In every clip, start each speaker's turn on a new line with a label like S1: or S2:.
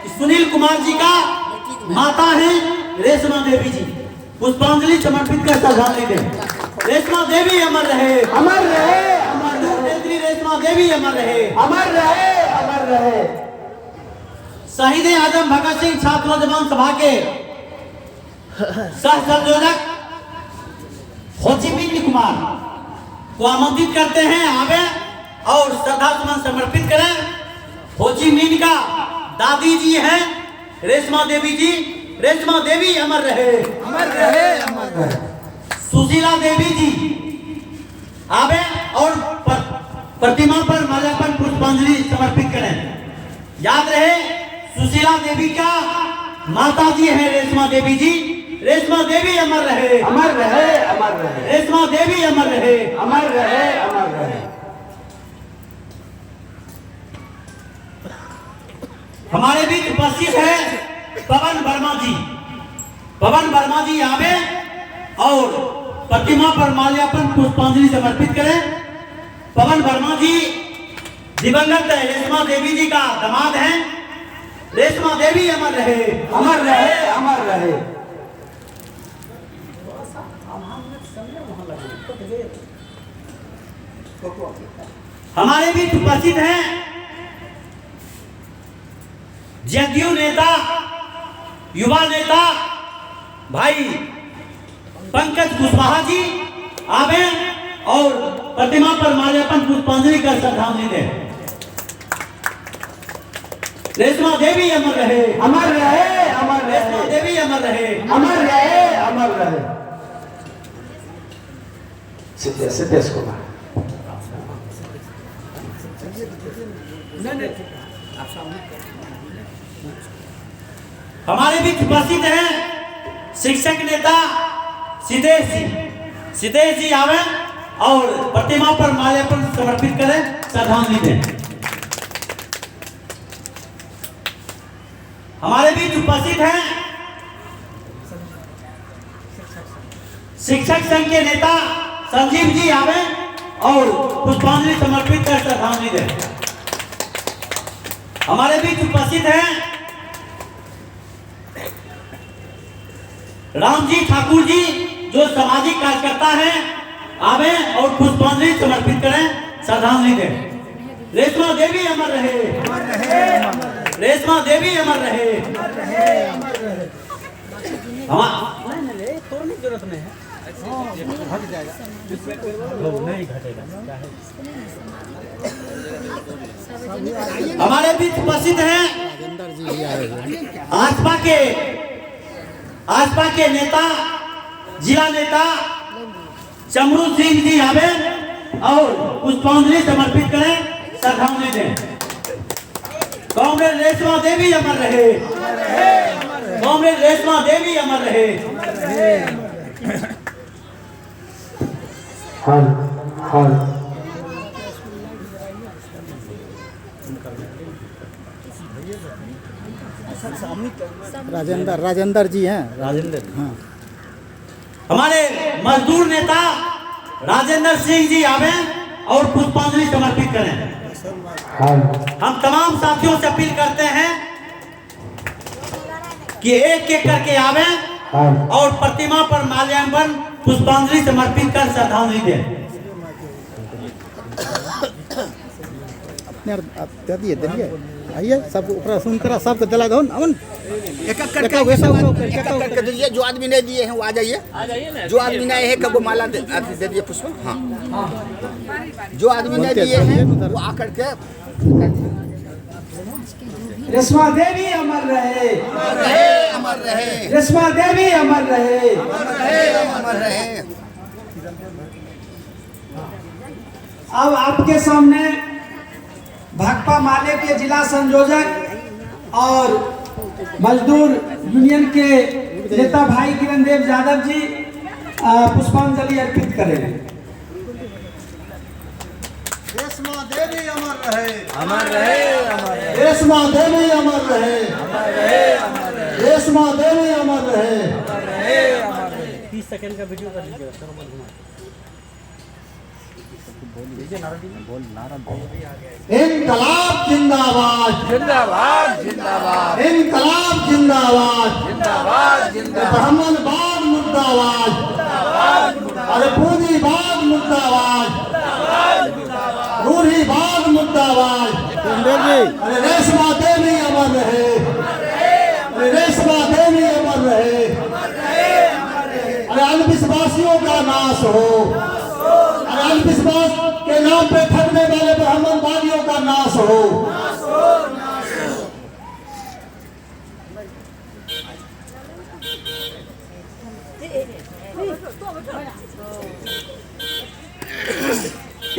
S1: कि सुनील कुमार जी का माता है रेशमा देवी जी, पुष्पांजलि समर्पित कर श्रद्धांजलि दें। रेशमा देवी अमर रहे,
S2: अमर रहे, अमर
S1: नेत्री रेशमा देवी अमर रहे,
S2: अमर रहे, अमर रहे।
S1: शहीद आजम भगत सिंह छात्र नौजवान सभा के सह संयोजक हो ची मिन्ह कुमार को आमंत्रित करते हैं आवे और श्रद्धा सुमन समर्पित करें। हो ची मिन्ह का दादी जी हैं रेशमा देवी जी, रेशमा देवी अमर रहे,
S2: अमर रहे, अमर रहे।
S1: सुशीला देवी जी आवे और प्रतिमा पर माल्यार्पण पुष्पांजलि समर्पित करें। याद रहे सुशीला देवी का माता जी है रेशमा देवी जी, रेशमा देवी अमर रहे,
S2: अमर रहे, अमर रहे।
S1: रेशमा देवी अमर रहे,
S2: अमर रहे, अमर रहे।
S1: हमारे बीच उपस्थित है पवन वर्मा जी। पवन वर्मा जी आवे और प्रतिमा पर माल्यार्पण पुष्पांजलि समर्पित करें। पवन वर्मा जी दिवंगत रेशमा देवी जी का दामाद हैं। रेशमा देवी अमर रहे,
S2: अमर रहे, अमर रहे।
S1: हमारे बीच उपस्थित हैं जदयू नेता, युवा नेता भाई पंकज कुशवाहा जी आवे और प्रतिमा पर माल्यार्पण पुष्पांजलि कर श्रद्धांजलि दें। रेशमा देवी अमर रहे,
S2: अमर रहे, अमर
S1: रेशमा
S2: रहे।
S1: देवी अमर रहे,
S2: अमर रहे, अमर रहे। सिद्धेश कुमार।
S1: हमारे बीच उपस्थित हैं शिक्षक नेता सिद्धेश जी। सिद्धेश जी आवे और प्रतिमा पर माल्यार्पण समर्पित करें, श्रद्धांजलि दें। हमारे बीच उपस्थित हैं शिक्षक संघ के नेता संजीव जी आवे और पुष्पांजलि समर्पित कर श्रद्धांजलि दें। हमारे बीच उपस्थित हैं रामजी ठाकुर जी जो सामाजिक कार्यकर्ता हैं, आवे और पुष्पांजलि समर्पित करें, श्रद्धांजलि दें। रेशमा देवी अमर रहे,
S2: अमर रहे, अमर रहे।
S1: रेशमा देवी अमर रहे,
S2: अमर रहे, अमर रहे।
S1: तोड़ने की जरूरत नहीं है,
S2: भाग जाएगा,
S1: नहीं घटेगा। हमारे बीच उपस्थित हैं आसपा के नेता, जिला नेता चमरू सिंह जी आवे और पुष्पांजलि समर्पित करें, श्रद्धांजलि दें। कांग्रेस रेशमा देवी अमर रहे, कांग्रेस रेशमा देवी अमर रहे।
S2: हल हल। राजेंद्र जी हैं,
S1: राजेंद्र,
S2: हाँ।
S1: हमारे मजदूर नेता राजेंद्र सिंह जी आवे और पुष्पांजलि समर्पित करें। हम तमाम साथियों से अपील करते हैं कि एक एक करके आवे और प्रतिमा पर माल्यार्पण पुष्पांजलि समर्पित कर श्रद्धांजलि दें।
S2: आइए सब ऊपर सुनकर सबको दिला दो अमन,
S3: एक एक करके दीजिए। जो आदमी नहीं दिए हैं वो आ जाइए। जो आदमी नहीं है कब माला दे दीजिए पुष्प। हाँ, जो आदमी नहीं दिए हैं वो आकर के।
S2: रेशमा देवी अमर रहे,
S3: अमर रहे, अमर रहे,
S2: रेशमा देवी अमर रहे,
S3: अमर रहे, अमर रहे।
S2: अब आपके सामने भाकपा माले के जिला संयोजक और मजदूर यूनियन के नेता भाई किरण देव यादव जी पुष्पांजलि अर्पित करेंगे।
S4: रेशमा देवी अमर रहे,
S3: अमर रहे, अमर रहे,
S4: रेशमा देवी अमर रहे,
S3: अमर रहे, अमर रहे,
S4: रेशमा देवी अमर रहे।
S3: अमर रहे, अमर रहे।
S1: 30 सेकंड का वीडियो कर लीजिएगा।
S4: इनकलाब जिंदाबाद
S3: जिंदाबाद जिंदाबाद
S4: इनकलाब जिंदाबाद
S3: जिंदाबाद जिंदाबाद
S4: ब्राह्मणवाद मुर्दाबाद अरे पूंजीवाद मुर्दाबाद रूढ़िवाद मुर्दाबाद
S2: सुंदर जी
S4: अरे रेशमा देवी अमर रहे अरे रेशमा देवी अमर रहे अरे अंधविश्वासियों का नाश हो अरे अंधविश्वास के नाम पे ठगने वाले ब्राह्मणवादियों का नाश हो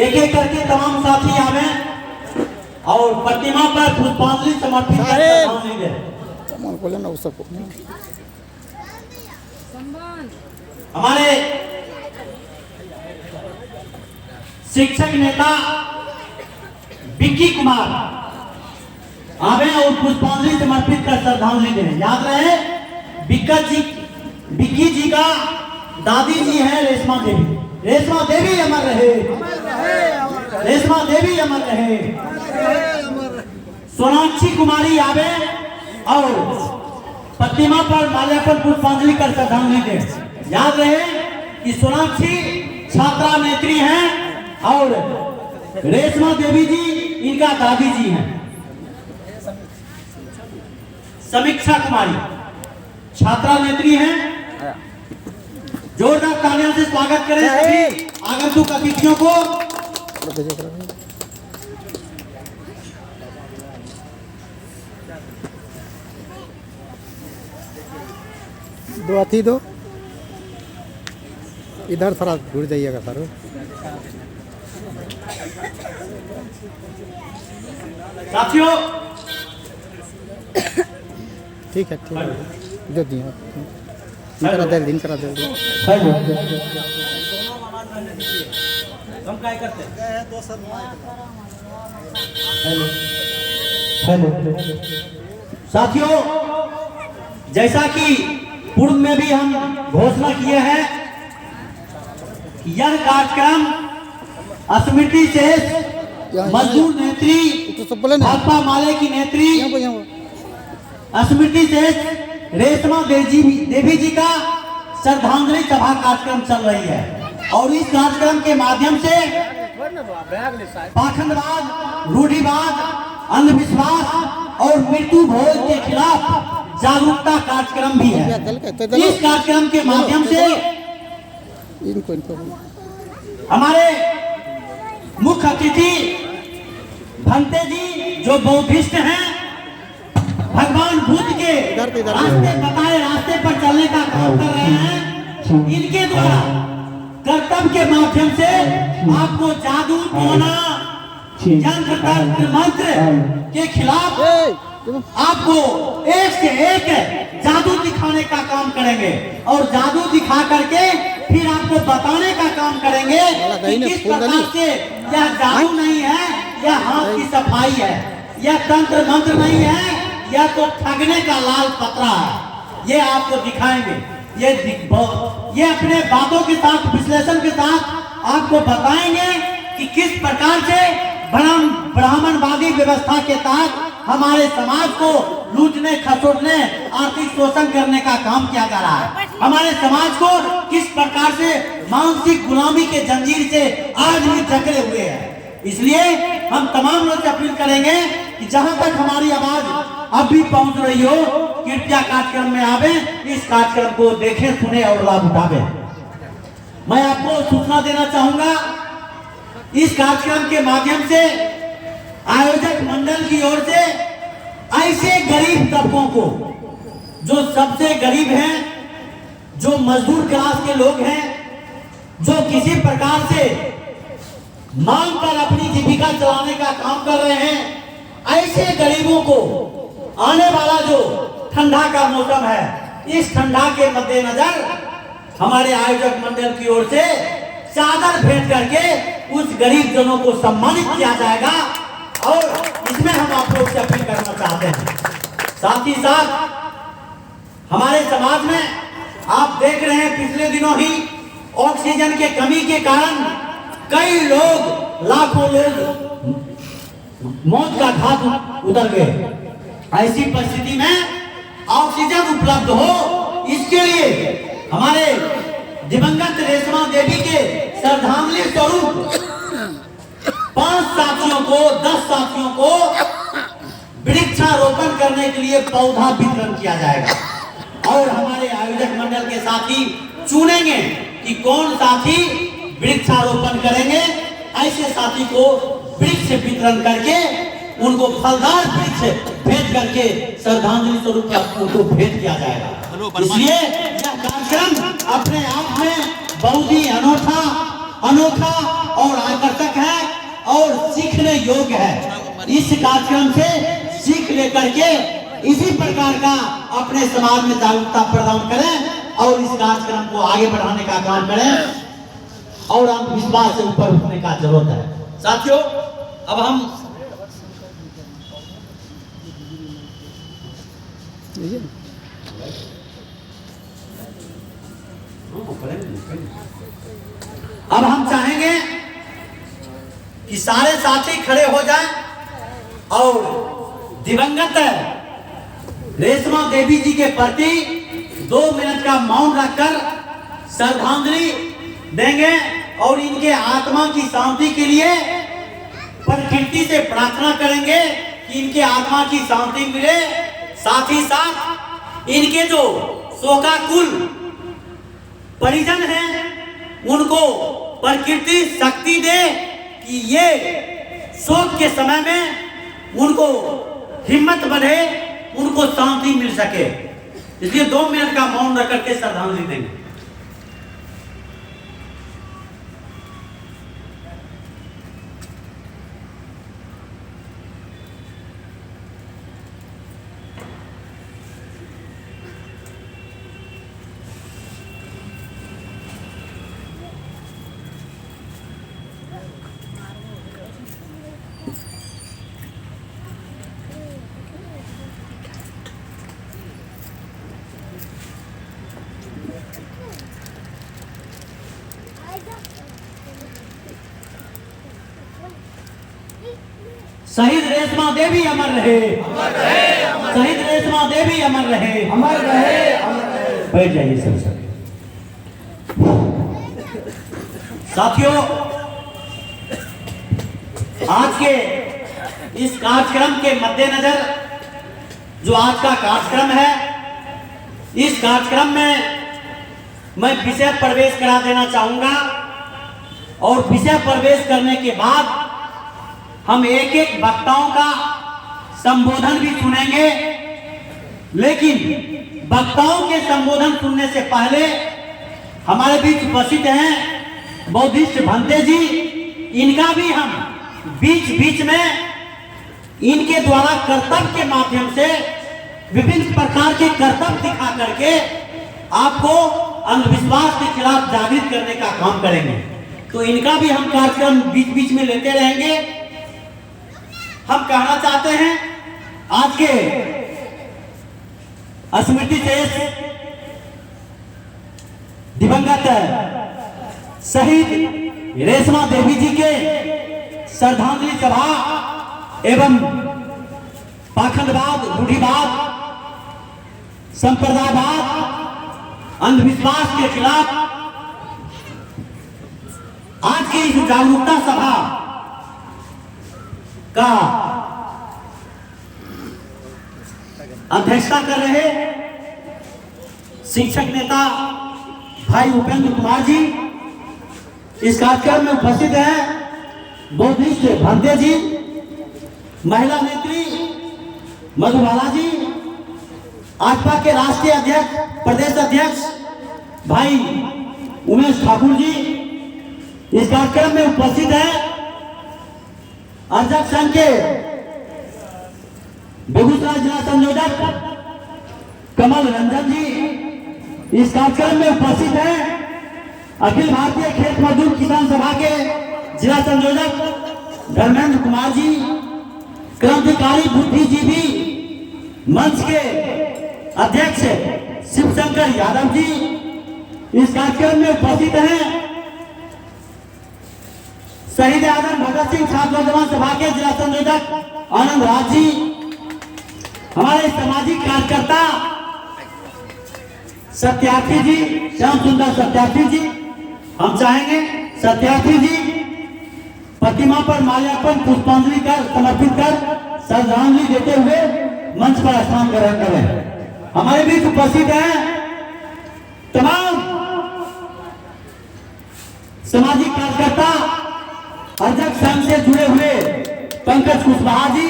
S1: एक एक करके तमाम साथी आवे और प्रतिमा पर पुष्पांजलि समर्पित कर
S2: साहेब।
S1: श्रद्धांजलि दें।
S2: सामान खोले ना उस सबको
S1: हमारे शिक्षक नेता बिक्की कुमार आवे और पुष्पांजलि समर्पित कर श्रद्धांजलि दें। याद रहे बिक्की जी का दादी जी है रेशमा देवी। रेशमा देवी अमर रहे रेशमा देवी अमर रहे। सोनाक्षी कुमारी आवे और प्रतिमा पर माल्यार्पण पुष्पांजलि कर श्रद्धांजलि दें। याद रहे कि सोनाक्षी छात्रा नेत्री हैं और रेशमा देवी जी इनका दादी जी हैं। समीक्षा कुमारी छात्रा नेत्री हैं। जोरदार तालियों से स्वागत करें सभी आगंतुक अतिथियों को।
S2: दो अथी दो इधर थोड़ा घुर जाइएगा सर।
S1: साथियों
S2: ठीक है जो दिए दिन करा दे
S1: हम क्या करते हैं साथियों, जैसा कि पूर्व में भी हम घोषणा किए हैं कि यह कार्यक्रम स्मृति से मजदूर नेत्री
S2: तो सब बोले ना
S1: भाकपा माले की नेत्री
S2: यहाँ
S1: स्मृति से रेशमा देवी जी का श्रद्धांजलि सभा कार्यक्रम चल रही है और इस कार्यक्रम के माध्यम से पाखंडवाद, रूढ़िवाद, अंधविश्वास और मृत्यु भोज के खिलाफ जागरूकता कार्यक्रम भी है। इस कार्यक्रम के माध्यम से
S2: इनको
S1: हमारे मुख्य अतिथि भंते जी जो बौद्धिस्ट हैं, भगवान बुद्ध के रास्ते बताए रास्ते पर चलने का काम कर रहे हैं। इनके द्वारा कर्तव्य के माध्यम से आपको जादू टोना यंत्र तंत्र मंत्र के खिलाफ आपको एक से एक जादू दिखाने का काम करेंगे और जादू दिखा करके फिर आपको बताने का काम करेंगे कि किस प्रकार से यह जादू नहीं है, यह हाथ की सफाई है, यह तंत्र मंत्र नहीं है, यह तो ठगने का लाल पतरा है। ये आपको दिखाएंगे। ये अपने बातों के साथ विश्लेषण के साथ आपको बताएंगे कि किस प्रकार से ब्राह्मणवादी व्यवस्था के तहत हमारे समाज को लूटने, खसोटने, आर्थिक शोषण करने का काम किया जा रहा है। हमारे समाज को किस प्रकार से मानसिक गुलामी के जंजीर से आज भी जकड़े हुए हैं। इसलिए हम तमाम लोग से अपील करेंगे कि जहां तक हमारी आवाज अब भी पहुंच रही हो, कृपया कार्यक्रम में आवे, इस कार्यक्रम को देखें, सुने और लाभ उठावे। मैं आपको सूचना देना चाहूंगा, इस कार्यक्रम के माध्यम से आयोजक मंडल की ओर से ऐसे गरीब तबकों को, जो सबसे गरीब हैं, जो मजदूर क्लास के लोग हैं, जो किसी प्रकार से मांग कर अपनी जीविका चलाने का काम कर रहे हैं, ऐसे गरीबों को आने वाला जो ठंडा का मौसम है, इस ठंडा के मद्देनजर हमारे आयोजक मंडल की ओर से चादर भेंट करके उस गरीब जनों को सम्मानित किया जाएगा और इसमें हम आप लोग से अपील करना चाहते हैं। साथ ही साथ हमारे समाज में आप देख रहे हैं, पिछले दिनों ही ऑक्सीजन के कमी के कारण कई लोग, लाखों लोग मौत का घाट उतर गए। ऐसी परिस्थिति में ऑक्सीजन उपलब्ध हो, इसके लिए हमारे दिवंगत रेशमा देवी के श्रद्धांजलि स्वरूप 5 साथियों को, 10 साथियों को वृक्षारोपण करने के लिए पौधा वितरण किया जाएगा। और हमारे आयोजक मंडल के साथी चुनेंगे कि कौन साथी वृक्षारोपण करेंगे। ऐसे साथी को वृक्ष वितरण करके उनको फलदार वृक्ष भेंट करके श्रद्धांजलि स्वरूप उनको भेंट किया जाएगा। इसलिए यह कार्यक्रम अपने आप में बहुत ही अनोखा और आकर्षक है और सीखने योग्य है। इस कार्यक्रम से सीख लेकर के इसी प्रकार का अपने समाज में जागरूकता प्रदान करें और इस कार्यक्रम को आगे बढ़ाने का काम करें और अंधविश्वास से ऊपर उठने का जरूरत है। साथियों, अब हम चाहेंगे कि सारे साथी खड़े हो जाएं और दिवंगत रेशमा देवी जी के प्रति 2 मिनट का मौन रखकर श्रद्धांजलि देंगे और इनके आत्मा की शांति के लिए प्रकृति से प्रार्थना करेंगे कि इनके आत्मा की शांति मिले। साथ ही साथ इनके जो शोकाकुल परिजन हैं उनको प्रकृति शक्ति दे कि ये शोक के समय में उनको हिम्मत बढ़े, उनको शांति मिल सके। इसलिए 2 मिनट का मौन रख करके श्रद्धांजलि देंगे। शहीद रेशमा देवी अमर रहे, शहीद रेशमा देवी अमर रहे, अमर रहे, अमर रहे। बैठ जाइए सब। साथियों, आज के इस कार्यक्रम के मद्देनजर जो आज का कार्यक्रम है, इस कार्यक्रम में मैं विषय प्रवेश करा देना चाहूंगा और विषय प्रवेश करने के बाद हम एक एक वक्ताओं का संबोधन भी सुनेंगे। लेकिन वक्ताओं के संबोधन सुनने से पहले हमारे बीच उपस्थित हैं बौद्धिस्ट भंते जी। इनका भी हम बीच बीच में इनके द्वारा कर्तव्य के माध्यम से विभिन्न प्रकार के कर्तव्य दिखा करके आपको अंधविश्वास के खिलाफ जागृत करने का काम करेंगे। तो इनका भी हम कार्यक्रम बीच बीच में लेते रहेंगे। हम कहना चाहते हैं आज के स्मृति शेष दिवंगत शहीद रेशमा देवी जी के श्रद्धांजलि सभा एवं पाखंडवाद, रूढ़िवाद, संप्रदायवाद, अंधविश्वास के खिलाफ आज की इस जागरूकता सभा का अध्यक्षता कर रहे शिक्षक नेता भाई उपेंद्र कुमार जी। इस कार्यक्रम में उपस्थित हैं बौद्धिस्ट भंते जी, महिला नेत्री मधुबाला जी, आजपा के राष्ट्रीय अध्यक्ष, प्रदेश अध्यक्ष भाई उमेश ठाकुर जी। इस कार्यक्रम में उपस्थित हैं अर्जक संघ के बेगूसराय जिला संयोजक कमल रंजन जी। इस कार्यक्रम में उपस्थित हैं अखिल भारतीय खेत मजदूर किसान सभा के जिला संयोजक धर्मेंद्र कुमार जी, क्रांतिकारी बुद्धिजीवी मंच के अध्यक्ष शिवशंकर यादव जी। इस कार्यक्रम में उपस्थित हैं शहीद आजम भगत सिंह छात्र नौजवान सभा के जिला संयोजक आनंद राज जी, हमारे सामाजिक कार्यकर्ता सत्यार्थी जी, श्याम सुंदर सत्यार्थी जी, हम चाहेंगे सत्यार्थी जी प्रतिमा पर माल्यार्पण पुष्पांजलि कर समर्पित कर श्रद्धांजलि देते हुए मंच पर स्थान ग्रहण करें। हमारे बीच उपस्थित हैं तमाम सामाजिक कार्यकर्ता, अर्जक संघ से जुड़े हुए पंकज कुशवाहा जी,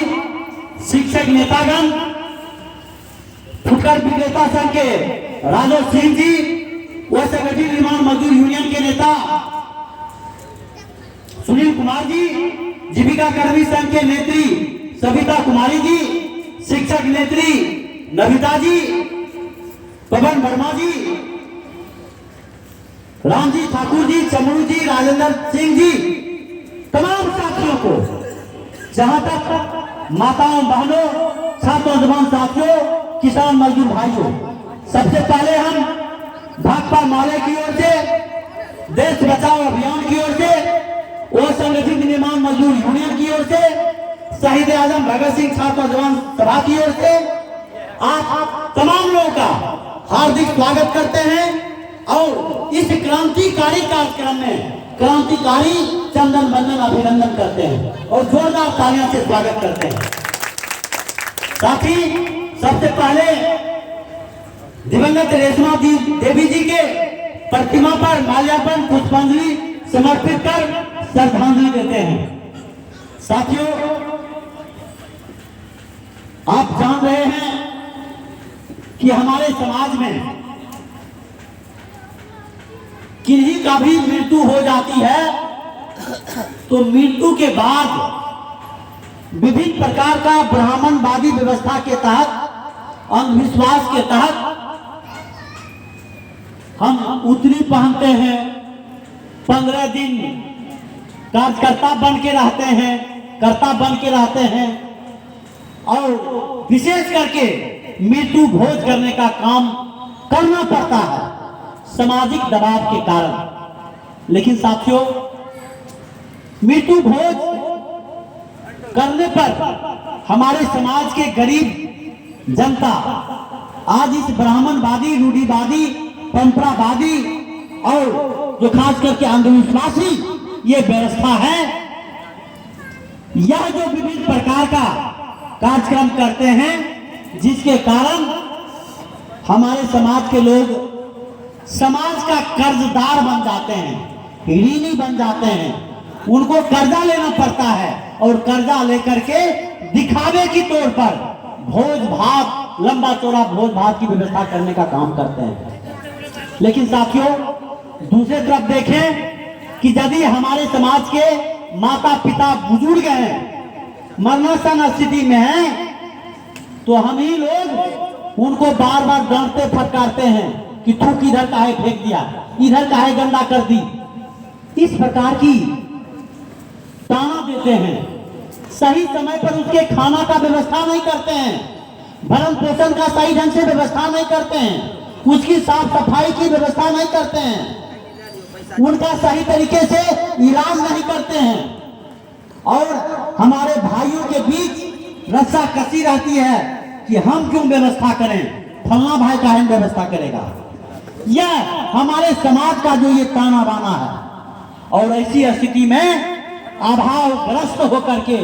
S1: शिक्षक नेतागण, फुटकर विक्रेता संघ के राजो सिंह जी, व संगठित निर्माण मजदूर यूनियन के नेता सुनील कुमार जी, जीविका कर्मी संघ के नेत्री सविता कुमारी जी, शिक्षक नेत्री नविता जी, पवन वर्मा जी, रामजी ठाकुर जी, चमरू जी, राजेंद्र सिंह जी, तमाम साथियों को, जहां तक माताओं बहनों, छात्र नौजवान साथियों, किसान मजदूर भाइयों, सबसे पहले हम भाकपा माले की ओर से, देश बचाओ अभियान की ओर से, और संगठित निर्माण मजदूर यूनियन की ओर से, शहीद आजम भगत सिंह छात्र नौजवान सभा की ओर से आप तमाम लोगों का हार्दिक स्वागत करते हैं और इस क्रांतिकारी कार्यक्रम में क्रांतिकारी चंदन बंदन अभिनंदन करते हैं और जोरदार तालियां से स्वागत करते हैं। साथ ही सबसे पहले दिवंगत रेशमा देवी जी के प्रतिमा पर माल्यार्पण पुष्पांजलि समर्पित कर श्रद्धांजलि देते हैं। साथियों, आप जान रहे हैं कि हमारे समाज में किन्हीं का भी मृत्यु हो जाती है तो मृत्यु के बाद विभिन्न प्रकार का ब्राह्मणवादी व्यवस्था के तहत, अंधविश्वास के तहत हम उतनी पहनते हैं, 15 दिन कार्यकर्ता बन के रहते हैं, कर्ता बन के रहते हैं और विशेष करके मृत्यु भोज करने का काम करना पड़ता है सामाजिक दबाव के कारण। लेकिन साथियों, मृत्यु भोज करने पर हमारे समाज के गरीब जनता आज इस ब्राह्मणवादी, रूढ़िवादी, परंपरावादी और जो खास करके अंधविश्वासी ये व्यवस्था है, यह जो विभिन्न प्रकार का कार्यक्रम करते हैं, जिसके कारण हमारे समाज के लोग समाज का कर्जदार बन जाते हैं, ऋणी बन जाते हैं, उनको कर्जा लेना पड़ता है और कर्जा लेकर के दिखावे की तौर पर भोज भात, लंबा चौड़ा भोज भात की व्यवस्था करने का काम करते हैं। लेकिन साथियों, दूसरी तरफ देखें कि यदि हमारे समाज के माता पिता बुजुर्ग हैं, मरणासन स्थिति में हैं, तो हम ही लोग उनको बार बार डांटते फटकारते हैं कि थूक इधर काहे फेंक दिया, इधर काहे गंदा कर दी, इस प्रकार की ताना देते हैं। सही समय पर उसके खाना का व्यवस्था नहीं करते हैं, भरण पोषण का सही ढंग से व्यवस्था नहीं करते हैं, उसकी साफ सफाई की व्यवस्था नहीं करते हैं, उनका सही तरीके से इलाज नहीं करते हैं और हमारे भाइयों के बीच रस्सा कसी रहती है कि हम क्यों व्यवस्था करें, फलना भाई का हम व्यवस्था करेगा। यह हमारे समाज का जो ये ताना बाना है और ऐसी स्थिति में अभावग्रस्त होकर के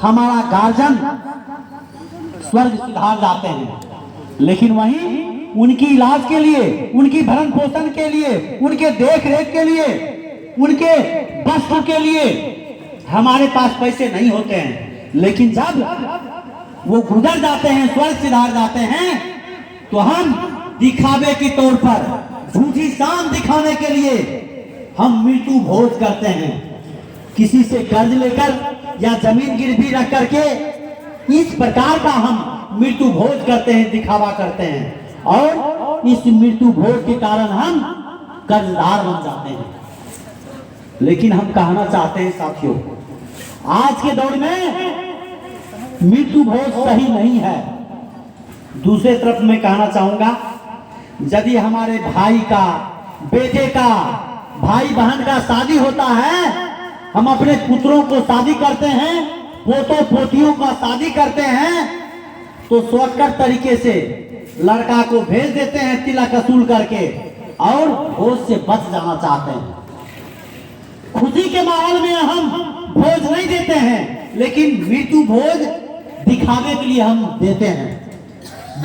S1: हमारा गार्जियन स्वर्ग सिधार जाते हैं, लेकिन वहीं उनकी इलाज के लिए, उनकी भरण पोषण के लिए, उनके देख रेख के लिए, उनके वस्त्र के लिए हमारे पास पैसे नहीं होते हैं। लेकिन जब वो गुजर जाते हैं, स्वर्ग सिधार जाते हैं, तो हम दिखावे की तौर पर झूठी शान दिखाने के लिए हम मृत्यु भोज करते हैं। किसी से कर्ज लेकर या जमीन गिरवी रख करके इस प्रकार का हम मृत्यु भोज करते हैं, दिखावा करते हैं और इस मृत्यु भोज के कारण हम कर्जदार बन जाते हैं। लेकिन हम कहना चाहते हैं साथियों, आज के दौर में मृत्यु भोज सही नहीं है। दूसरे तरफ मैं कहना चाहूंगा, यदि हमारे भाई का, बेटे का, भाई बहन का शादी होता है हम अपने पुत्रों को शादी करते हैं, पोतों पोतियों का शादी करते हैं, तो शॉर्टकट तरीके से लड़का को भेज देते हैं तिलक वसूल करके और भोज से बच जाना चाहते हैं। खुशी के माहौल में हम भोज नहीं देते हैं, लेकिन मृत्यु भोज दिखावे के लिए हम देते हैं।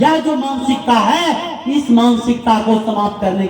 S1: यह जो मानसिकता है, इस मानसिकता को समाप्त करने